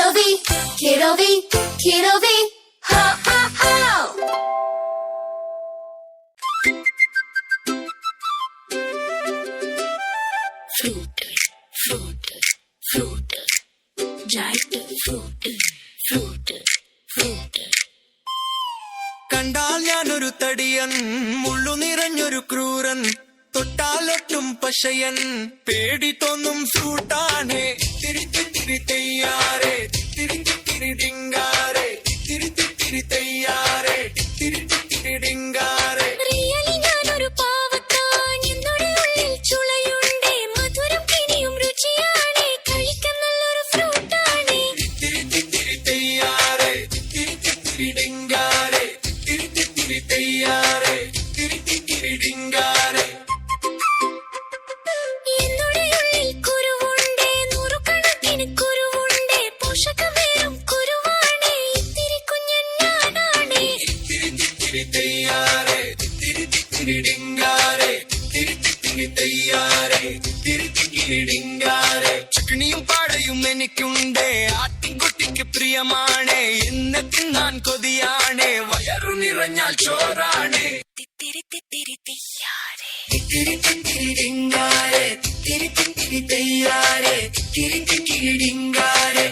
Kidovi, ho ho ho. Fruit, giant fruit. കണ്ടാൽ ഞാനൊരു തടിയൻ, മുള്ളു നിറഞ്ഞൊരു ക്രൂരൻ, തൊട്ടാലൊട്ടും പശയൻ, പേടി തോന്നും ഫ്രൂട്ടാണേ. തിരി തെയ്യാറേ, തിരി ഡിങ്കാറേ, തിരി തെയ്യാറേ, തിരി ഡിങ്കാറേ. ഞാനൊരു പാവത്താൻ, എന്നോട് ഉള്ളിൽ ചുളയുണ്ടേ, മധുരം കിനിയും രുചിയാണേ, കഴിക്കാൻ നല്ലൊരു ഫ്രൂട്ടാണേ. തിരി തെയ്യാറേ, തിരി ഡിങ്കാറേ, തിരി തെയ്യാറേ, തിരി ഡിങ്കാറേ. എന്നോട് ഉള്ളിൽ കുരുവുണ്ടേ, നൂറുകണക്കിന് കുരുവുണ്ടേ, പോഷകമേറും കുരുവാണേ, ഇത്തിരി കുഞ്ഞൻ ഞാനാണേ. തിരി തെയ്യാറേ, തിരി ഡിങ്കാറേ, തിരി തെയ്യാറേ, തിരി ഡിങ്കാറേ. ചട്നിയും പാടയും എനിക്കുണ്ടേ, ആട്ടിൻകുട്ടിക്ക് പ്രിയമാണേ, എന്നെ തിന്നാൻ കൊതിയാണേ, വയറു നിറഞ്ഞാൽ ചോറാണേ. തിത്തിരി തെയ്യാറേ, തിരി ഡിങ്കാറേ, തിരി തെയ്യാറേ, തിരി ഡിങ്കാറേ.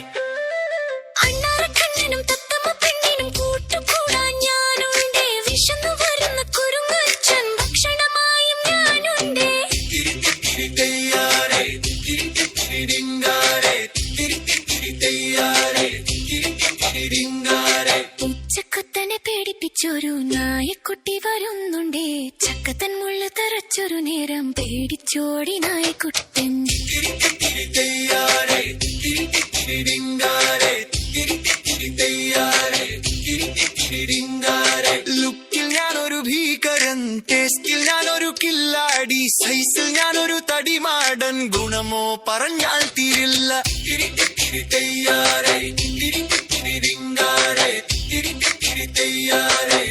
അണ്ണാറക്കണ്ണനും തത്തമ്മ പെണ്ണിനും കൂട്ടുകൂടാൻ ഞാനുണ്ടേ, വിശന്നു വരുന്ന കുരുങ്ങച്ചൻ ഭക്ഷണമായും ഞാനുണ്ടേ. തിരി തെയ്യാറേ, തിരി ഡിങ്കാറേ, തിരി തെയ്യാറേ, തിരി ഡിങ്കാറേ. ഉച്ചക്കുത്തനെ പേടിപ്പിച്ചൊരു നായക്കുട്ടി വരുന്നുണ്ടേ, ചക്കത്തൻ മുള്ളു തറച്ചൊരു നേരം പേടിച്ചോടി നായക്കുട്ടൻ. തിരി തെയ്യാറേ, തിരി ഡിങ്കാറേ, തിരി തെയ്യാറേ, തിരി ഡിങ്കാറേ. ലുക്കിൽ ഞാനൊരു ഭീകരൻ, ടേസ്റ്റിൽ ഞാനൊരു കില്ലാടി, സൈസിൽ ഞാനൊരു തടിമാടൻ, ഗുണമോ പറഞ്ഞാൽ തീരില്ല. തിരി തെയ്യാറേ, തിരി ഡിങ്കാറേ, തിരി തെയ്യാറേ,